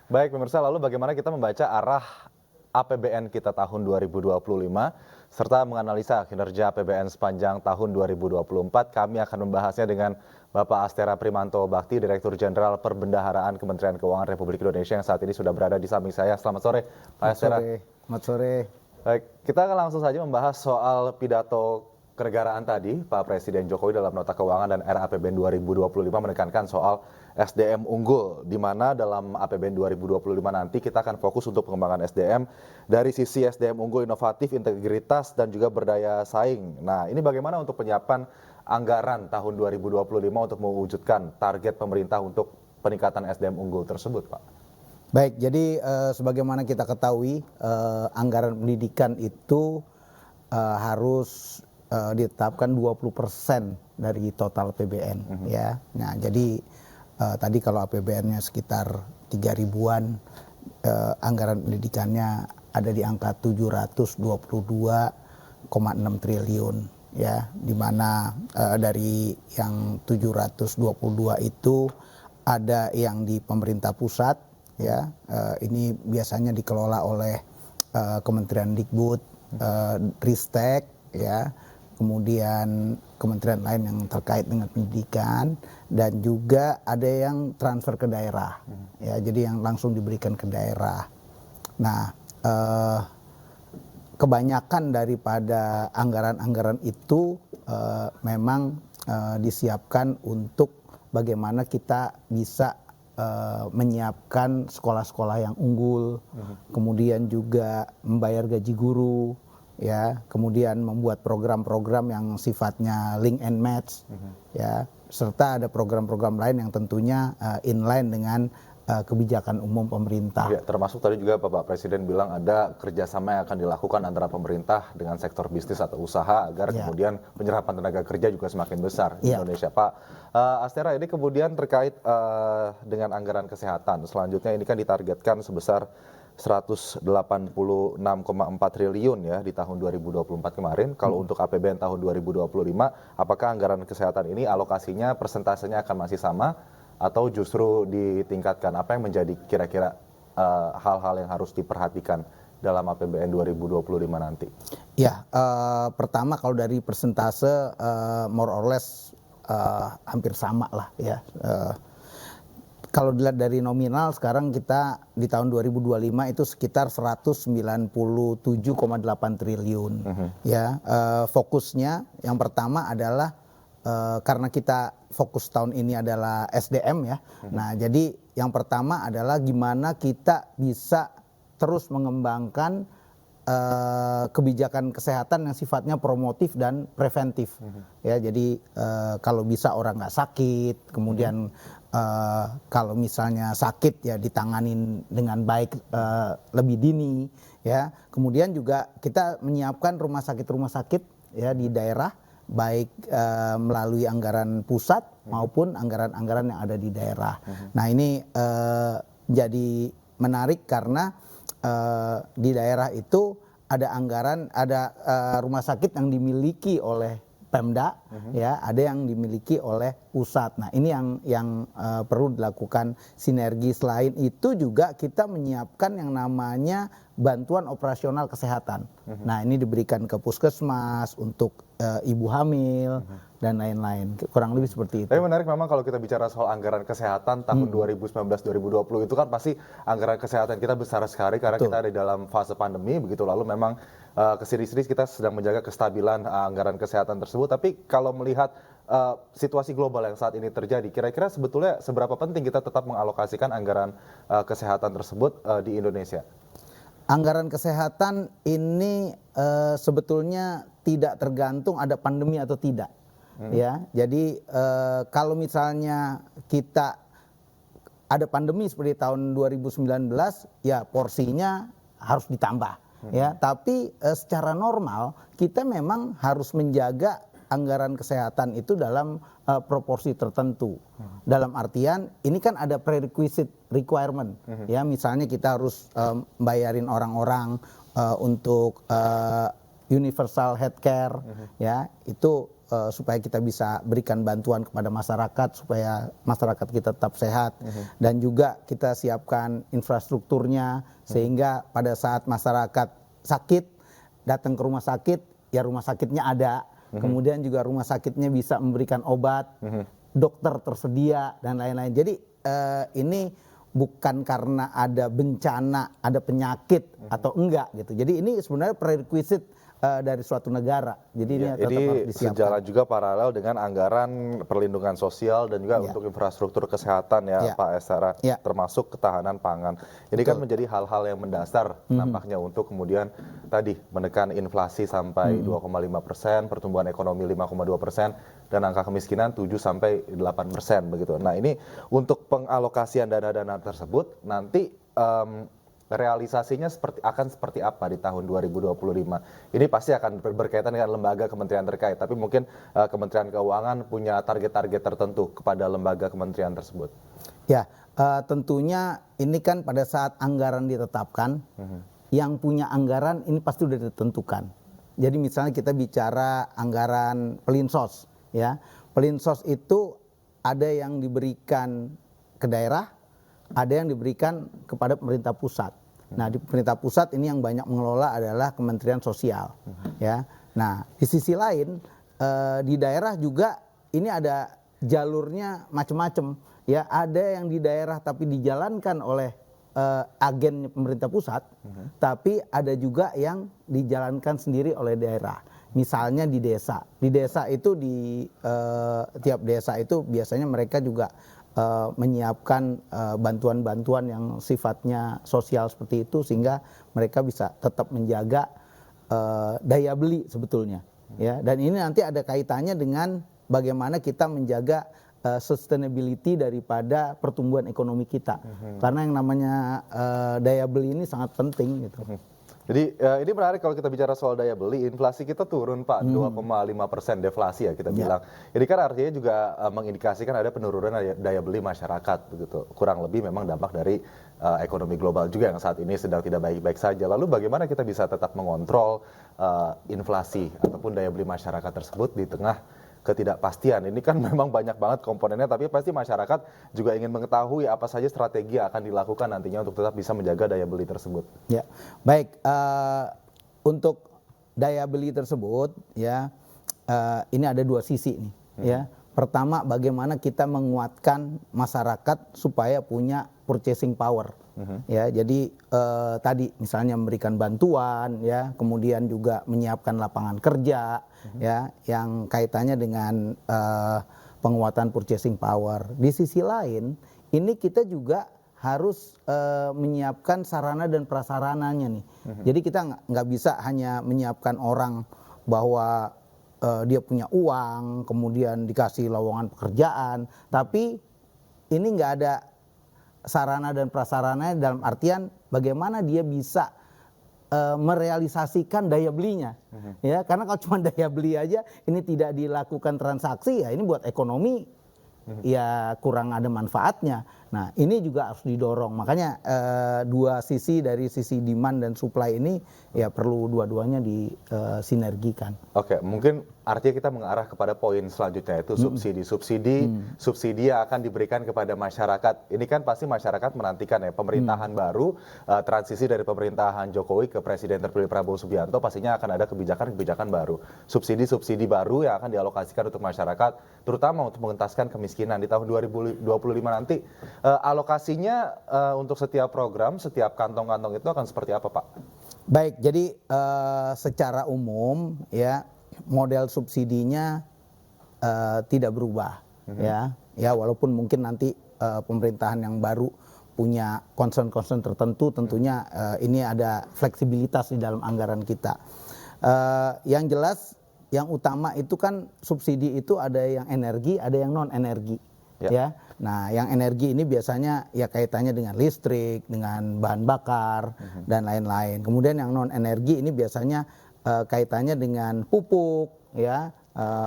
Baik pemirsa, lalu bagaimana kita membaca arah APBN kita tahun 2025 serta menganalisa kinerja APBN sepanjang tahun 2024. Kami akan membahasnya dengan Bapak Astera Primanto Bakti, Direktur Jenderal Perbendaharaan Kementerian Keuangan Republik Indonesia yang saat ini sudah berada di samping saya. Selamat sore, Pak Astera. Selamat sore. Baik, kita akan langsung saja membahas soal pidato kenegaraan tadi. Pak Presiden Jokowi dalam nota keuangan dan RAPBN 2025 menekankan soal SDM unggul, di mana dalam APBN 2025 nanti kita akan fokus untuk pengembangan SDM dari sisi SDM unggul, inovatif, integritas, dan juga berdaya saing. Nah, ini bagaimana untuk penyiapan anggaran tahun 2025 untuk mewujudkan target pemerintah untuk peningkatan SDM unggul tersebut, Pak? Baik, jadi sebagaimana kita ketahui, anggaran pendidikan itu harus ditetapkan 20% dari total APBN. Ya. Nah, jadi tadi kalau APBN-nya sekitar 3 ribuan, anggaran pendidikannya ada di angka 722,6 triliun. Ya, di mana dari yang 722 itu ada yang di pemerintah pusat, ya, ini biasanya dikelola oleh Kementerian Dikbud, Ristek, ya, kemudian kementerian lain yang terkait dengan pendidikan, dan juga ada yang transfer ke daerah, ya, jadi yang langsung diberikan ke daerah. Nah, kebanyakan daripada anggaran-anggaran itu memang disiapkan untuk bagaimana kita bisa menyiapkan sekolah-sekolah yang unggul, kemudian juga membayar gaji guru, ya, kemudian membuat program-program yang sifatnya link and match, ya, serta ada program-program lain yang tentunya inline dengan kebijakan umum pemerintah. Ya, termasuk tadi juga Bapak Presiden bilang ada kerjasama yang akan dilakukan antara pemerintah dengan sektor bisnis atau usaha agar kemudian penyerapan tenaga kerja juga semakin besar di Indonesia. Pak Astera, ini kemudian terkait dengan anggaran kesehatan. Selanjutnya ini kan ditargetkan sebesar 186,4 triliun ya di tahun 2024 kemarin. Kalau untuk APBN tahun 2025, apakah anggaran kesehatan ini alokasinya persentasenya akan masih sama atau justru ditingkatkan? Apa yang menjadi kira-kira hal-hal yang harus diperhatikan dalam APBN 2025 nanti? Ya, pertama kalau dari persentase more or less hampir sama lah ya. Kalau dilihat dari nominal sekarang kita di tahun 2025 itu sekitar 197,8 triliun. Ya, fokusnya yang pertama adalah karena kita fokus tahun ini adalah SDM ya. Nah, jadi yang pertama adalah gimana kita bisa terus mengembangkan kebijakan kesehatan yang sifatnya promotif dan preventif. Ya, jadi kalau bisa orang nggak sakit, kemudian kalau misalnya sakit ya ditanganin dengan baik lebih dini, ya. Kemudian juga kita menyiapkan rumah sakit ya di daerah, baik melalui anggaran pusat maupun anggaran-anggaran yang ada di daerah. Nah, ini jadi menarik karena di daerah itu ada anggaran, ada rumah sakit yang dimiliki oleh Pemda, ya, ada yang dimiliki oleh pusat. Nah, ini yang perlu dilakukan sinergi. Selain itu juga kita menyiapkan yang namanya bantuan operasional kesehatan. Nah, ini diberikan ke puskesmas untuk ibu hamil dan lain-lain. Kurang lebih seperti itu. Tapi menarik memang kalau kita bicara soal anggaran kesehatan tahun 2019-2020 itu kan pasti anggaran kesehatan kita besar sekali karena kita ada di dalam fase pandemi begitu, lalu memang kesini-sini kita sedang menjaga kestabilan anggaran kesehatan tersebut. Tapi kalau melihat situasi global yang saat ini terjadi, kira-kira sebetulnya seberapa penting kita tetap mengalokasikan anggaran kesehatan tersebut di Indonesia? Anggaran kesehatan ini sebetulnya tidak tergantung ada pandemi atau tidak. Ya, jadi kalau misalnya kita ada pandemi seperti tahun 2019, ya porsinya harus ditambah. Ya, tapi secara normal kita memang harus menjaga anggaran kesehatan itu dalam proporsi tertentu. Dalam artian ini kan ada prerequisite requirement. Ya, misalnya kita harus bayarin orang-orang untuk universal healthcare, ya itu supaya kita bisa berikan bantuan kepada masyarakat supaya masyarakat kita tetap sehat, dan juga kita siapkan infrastrukturnya sehingga pada saat masyarakat sakit datang ke rumah sakit, ya rumah sakitnya ada, kemudian juga rumah sakitnya bisa memberikan obat, dokter tersedia dan lain-lain. Jadi ini bukan karena ada bencana, ada penyakit atau enggak gitu. Jadi ini sebenarnya prerequisite dari suatu negara. Jadi ini tetap harus disiapkan. Sejalan juga paralel dengan anggaran perlindungan sosial dan juga untuk infrastruktur kesehatan ya Pak Astera, termasuk ketahanan pangan. Ini kan menjadi hal-hal yang mendasar nampaknya untuk kemudian tadi menekan inflasi sampai 2,5%, pertumbuhan ekonomi 5,2%, dan angka kemiskinan 7-8% begitu. Nah ini untuk pengalokasian dana-dana tersebut nanti realisasinya akan seperti apa di tahun 2025? Ini pasti akan berkaitan dengan lembaga kementerian terkait, tapi mungkin Kementerian Keuangan punya target-target tertentu kepada lembaga kementerian tersebut. Ya, tentunya ini kan pada saat anggaran ditetapkan, yang punya anggaran ini pasti sudah ditentukan. Jadi misalnya kita bicara anggaran Pelinsos, ya, Pelinsos itu ada yang diberikan ke daerah, ada yang diberikan kepada pemerintah pusat. Nah, di pemerintah pusat ini yang banyak mengelola adalah Kementerian Sosial, ya. Nah, di sisi lain di daerah juga ini ada jalurnya macam-macam, ya. Ada yang di daerah tapi dijalankan oleh agen pemerintah pusat, tapi ada juga yang dijalankan sendiri oleh daerah. Misalnya di desa itu di tiap desa itu biasanya mereka juga menyiapkan bantuan-bantuan yang sifatnya sosial seperti itu sehingga mereka bisa tetap menjaga daya beli sebetulnya, ya. Dan ini nanti ada kaitannya dengan bagaimana kita menjaga sustainability daripada pertumbuhan ekonomi kita, karena yang namanya daya beli ini sangat penting gitu. Jadi ini menarik kalau kita bicara soal daya beli, inflasi kita turun Pak, 2,5% deflasi ya kita bilang. Ini kan artinya juga mengindikasikan ada penurunan daya beli masyarakat begitu. Kurang lebih memang dampak dari ekonomi global juga yang saat ini sedang tidak baik-baik saja. Lalu bagaimana kita bisa tetap mengontrol inflasi ataupun daya beli masyarakat tersebut di tengah ketidakpastian? Ini kan memang banyak banget komponennya, tapi pasti masyarakat juga ingin mengetahui apa saja strategi yang akan dilakukan nantinya untuk tetap bisa menjaga daya beli tersebut. Ya, baik. Untuk daya beli tersebut, ya, ini ada dua sisi nih, ya. Pertama, bagaimana kita menguatkan masyarakat supaya punya purchasing power. Ya, jadi tadi misalnya memberikan bantuan, ya, kemudian juga menyiapkan lapangan kerja, ya, yang kaitannya dengan penguatan purchasing power. Di sisi lain, ini kita juga harus menyiapkan sarana dan prasarananya nih. Jadi kita nggak bisa hanya menyiapkan orang bahwa dia punya uang, kemudian dikasih lowongan pekerjaan, tapi ini nggak ada sarana dan prasarana dalam artian bagaimana dia bisa merealisasikan daya belinya, ya, karena kalau cuma daya beli aja ini tidak dilakukan transaksi, ya ini buat ekonomi ya kurang ada manfaatnya. Nah, ini juga harus didorong, makanya dua sisi dari sisi demand dan supply ini ya perlu dua-duanya disinergikan. Oke, mungkin artinya kita mengarah kepada poin selanjutnya, yaitu subsidi yang akan diberikan kepada masyarakat. Ini kan pasti masyarakat menantikan ya pemerintahan baru, transisi dari pemerintahan Jokowi ke Presiden terpilih Prabowo Subianto, pastinya akan ada kebijakan-kebijakan baru, subsidi baru yang akan dialokasikan untuk masyarakat, terutama untuk mengentaskan kemiskinan di tahun 2025 nanti. Alokasinya untuk setiap program, setiap kantong-kantong itu akan seperti apa, Pak? Baik, jadi secara umum ya model subsidinya tidak berubah, ya walaupun mungkin nanti pemerintahan yang baru punya concern tertentu, tentunya ini ada fleksibilitas di dalam anggaran kita. Yang jelas, yang utama itu kan subsidi itu ada yang energi, ada yang non energi, ya. Nah, yang energi ini biasanya ya kaitannya dengan listrik, dengan bahan bakar dan lain-lain. Kemudian yang non energi ini biasanya kaitannya dengan pupuk, ya,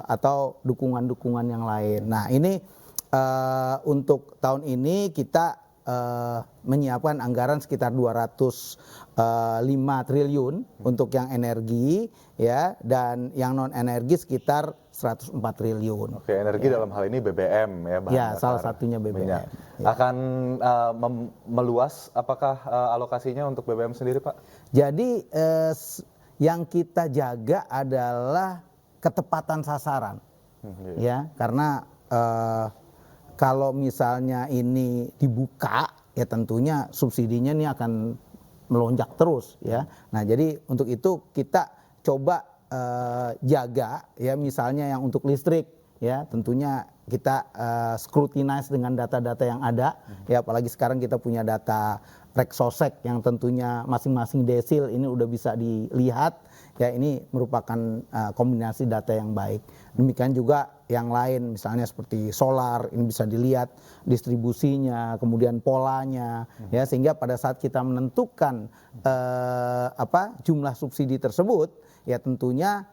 atau dukungan-dukungan yang lain. Nah, ini untuk tahun ini kita menyiapkan anggaran sekitar 205 triliun untuk yang energi ya, dan yang non energi sekitar 104 triliun. Oke, energi dalam hal ini BBM ya, bahan Ya, bakar salah satunya BBM. minyak. Ya. Akan meluas apakah alokasinya untuk BBM sendiri, Pak? Jadi yang kita jaga adalah ketepatan sasaran. Ya, karena kalau misalnya ini dibuka ya tentunya subsidinya ini akan melonjak terus ya. Nah, jadi untuk itu kita coba jaga ya, misalnya yang untuk listrik ya tentunya kita scrutinize dengan data-data yang ada ya, apalagi sekarang kita punya data Reksosek yang tentunya masing-masing desil ini udah bisa dilihat ya, ini merupakan kombinasi data yang baik. Demikian juga yang lain misalnya seperti solar, ini bisa dilihat distribusinya, kemudian polanya ya, sehingga pada saat kita menentukan jumlah subsidi tersebut ya tentunya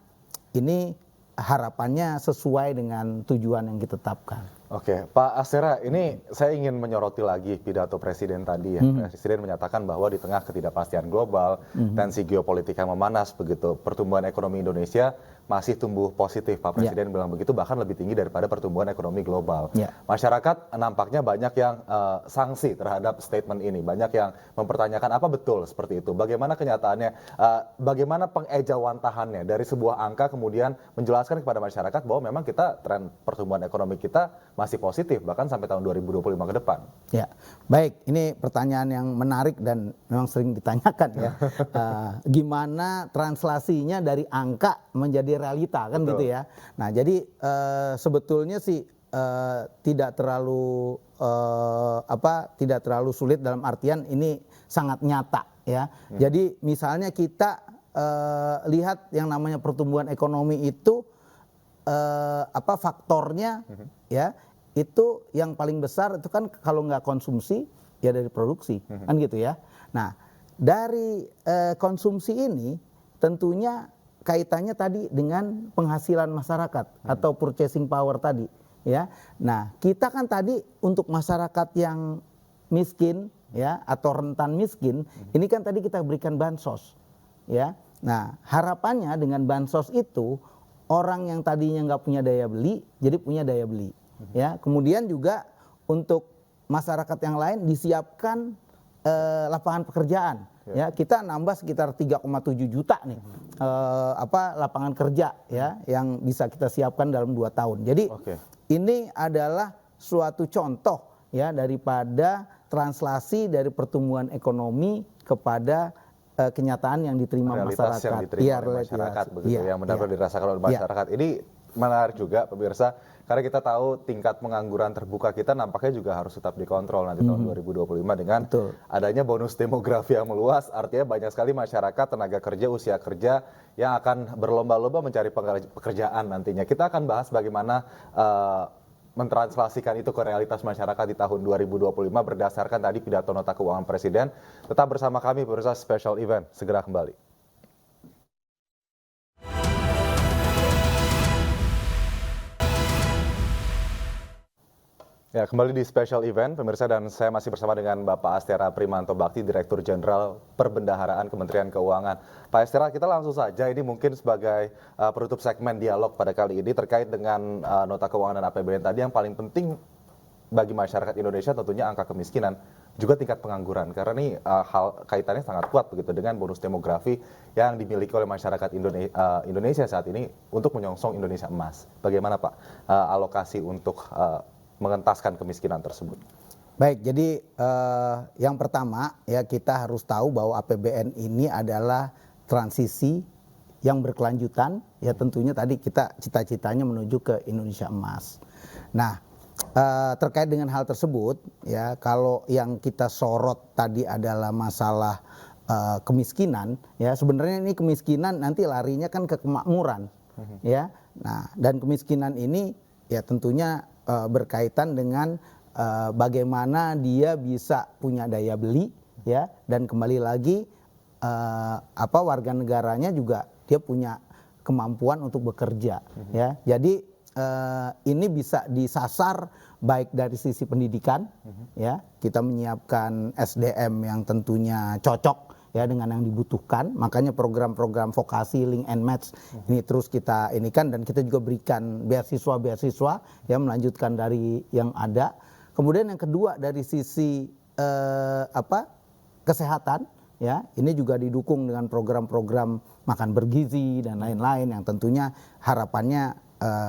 ini harapannya sesuai dengan tujuan yang kita tetapkan. Oke, Pak Astera, ini saya ingin menyoroti lagi pidato Presiden tadi ya. Presiden menyatakan bahwa di tengah ketidakpastian global, tensi geopolitik yang memanas begitu, pertumbuhan ekonomi Indonesia masih tumbuh positif. Pak Presiden bilang begitu, bahkan lebih tinggi daripada pertumbuhan ekonomi global. Masyarakat nampaknya banyak yang sanksi terhadap statement ini, banyak yang mempertanyakan apa betul seperti itu. Bagaimana kenyataannya, bagaimana pengejawantahannya dari sebuah angka kemudian menjelaskan kepada masyarakat bahwa memang kita tren pertumbuhan ekonomi kita masih positif bahkan sampai tahun 2025 ke depan. Ya, baik, ini pertanyaan yang menarik dan memang sering ditanyakan ya. Gimana translasinya dari angka menjadi realita kan. Betul. Gitu ya. Nah, jadi sebetulnya sih tidak terlalu tidak terlalu sulit dalam artian ini sangat nyata ya. Jadi misalnya kita lihat yang namanya pertumbuhan ekonomi itu faktornya ya, itu yang paling besar itu kan kalau nggak konsumsi ya dari produksi kan gitu ya. Nah, dari konsumsi ini tentunya kaitannya tadi dengan penghasilan masyarakat atau purchasing power tadi ya. Nah, kita kan tadi untuk masyarakat yang miskin ya atau rentan miskin, ini kan tadi kita berikan bansos ya. Nah, harapannya dengan bansos itu orang yang tadinya nggak punya daya beli jadi punya daya beli ya. Kemudian juga untuk masyarakat yang lain disiapkan lapangan pekerjaan ya. Kita nambah sekitar 3,7 juta nih lapangan kerja ya yang bisa kita siapkan dalam 2 tahun. Jadi ini adalah suatu contoh ya daripada translasi dari pertumbuhan ekonomi kepada kenyataan yang diterima realitas masyarakat. Yang diterima oleh masyarakat begitu yang benar-benar dirasakan oleh masyarakat. Ini menarik juga pemirsa, karena kita tahu tingkat pengangguran terbuka kita nampaknya juga harus tetap dikontrol nanti tahun 2025 dengan adanya bonus demografi yang meluas. Artinya banyak sekali masyarakat, tenaga kerja, usia kerja yang akan berlomba-lomba mencari pekerjaan nantinya. Kita akan bahas bagaimana mentranslasikan itu ke realitas masyarakat di tahun 2025 berdasarkan tadi pidato nota keuangan Presiden. Tetap bersama kami pemirsa, special event segera kembali. Ya, kembali di special event pemirsa, dan saya masih bersama dengan Bapak Astera Primanto Bakti, Direktur Jenderal Perbendaharaan Kementerian Keuangan. Pak Astera, kita langsung saja ini mungkin sebagai penutup segmen dialog pada kali ini terkait dengan nota keuangan dan APBN tadi, yang paling penting bagi masyarakat Indonesia tentunya angka kemiskinan, juga tingkat pengangguran, karena ini hal kaitannya sangat kuat begitu dengan bonus demografi yang dimiliki oleh masyarakat Indonesia saat ini untuk menyongsong Indonesia Emas. Bagaimana Pak alokasi untuk mengentaskan kemiskinan tersebut? Baik, jadi yang pertama ya, kita harus tahu bahwa APBN ini adalah transisi yang berkelanjutan ya, tentunya tadi kita cita-citanya menuju ke Indonesia Emas. Nah, terkait dengan hal tersebut ya, kalau yang kita sorot tadi adalah masalah kemiskinan ya, sebenarnya ini kemiskinan nanti larinya kan ke kemakmuran ya. Nah, dan kemiskinan ini ya tentunya berkaitan dengan bagaimana dia bisa punya daya beli ya, dan kembali lagi warga negaranya juga dia punya kemampuan untuk bekerja ya. Jadi ini bisa disasar baik dari sisi pendidikan, ya kita menyiapkan SDM yang tentunya cocok ya dengan yang dibutuhkan. Makanya program-program vokasi, link and match ini terus kita inikan, dan kita juga berikan beasiswa yang melanjutkan dari yang ada. Kemudian yang kedua dari sisi kesehatan, ya ini juga didukung dengan program-program makan bergizi dan lain-lain yang tentunya harapannya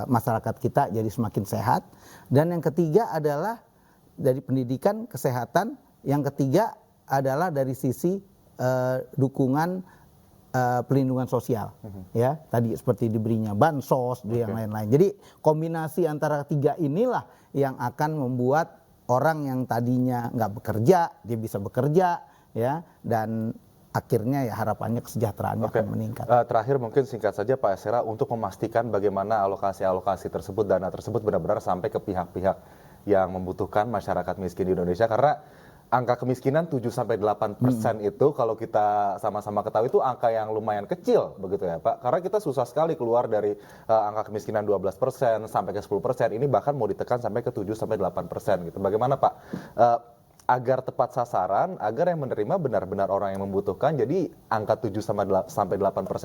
masyarakat kita jadi semakin sehat. Dan yang ketiga adalah dari pendidikan, kesehatan. Yang ketiga adalah dari sisi dukungan pelindungan sosial, ya tadi seperti diberinya bansos, yang lain-lain. Jadi kombinasi antara tiga inilah yang akan membuat orang yang tadinya nggak bekerja dia bisa bekerja, ya, dan akhirnya ya harapannya kesejahteraannya akan meningkat. Terakhir mungkin singkat saja Pak Astera, untuk memastikan bagaimana alokasi-alokasi tersebut, dana tersebut benar-benar sampai ke pihak-pihak yang membutuhkan masyarakat miskin di Indonesia, karena angka kemiskinan 7-8% itu kalau kita sama-sama ketahui itu angka yang lumayan kecil begitu ya Pak. Karena kita susah sekali keluar dari angka kemiskinan 12% sampai ke 10%. Ini bahkan mau ditekan sampai ke 7-8% gitu. Bagaimana Pak agar tepat sasaran, agar yang menerima benar-benar orang yang membutuhkan. Jadi angka 7-8%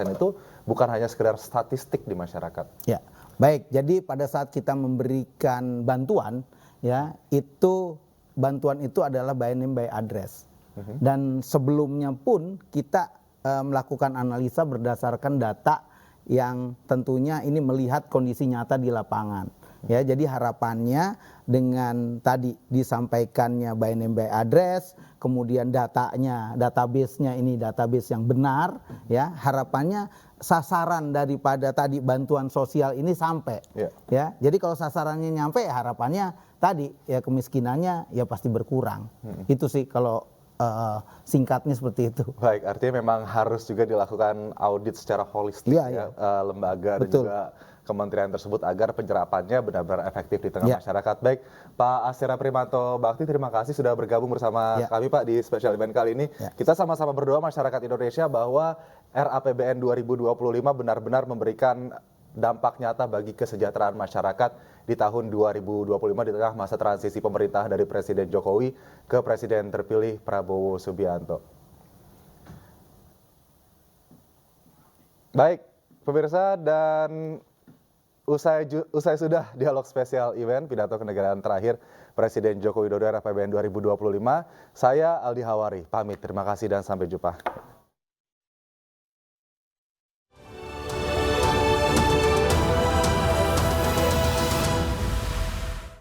itu bukan hanya sekedar statistik di masyarakat. Ya, baik. Jadi pada saat kita memberikan bantuan, ya itu bantuan itu adalah by name by address. Dan sebelumnya pun kita melakukan analisa berdasarkan data yang tentunya ini melihat kondisi nyata di lapangan. Ya, jadi harapannya dengan tadi disampaikannya by name by address, kemudian datanya, database-nya ini database yang benar, ya, harapannya sasaran daripada tadi bantuan sosial ini sampai. Ya, jadi kalau sasarannya nyampe, ya harapannya tadi ya kemiskinannya ya pasti berkurang. Itu sih kalau singkatnya seperti itu. Baik, artinya memang harus juga dilakukan audit secara holistik lembaga dan juga kementerian tersebut agar penyerapannya benar-benar efektif di tengah masyarakat. Baik, Pak Astera Primanto Bakti, terima kasih sudah bergabung bersama kami Pak di special event kali ini. Kita sama-sama berdoa masyarakat Indonesia bahwa RAPBN 2025 benar-benar memberikan dampak nyata bagi kesejahteraan masyarakat di tahun 2025 di tengah masa transisi pemerintahan dari Presiden Jokowi ke Presiden terpilih Prabowo Subianto. Baik, pemirsa, dan usai sudah dialog spesial event pidato kenegaraan terakhir Presiden Joko Widodo RAPBN 2025, saya Aldi Hawari pamit. Terima kasih dan sampai jumpa.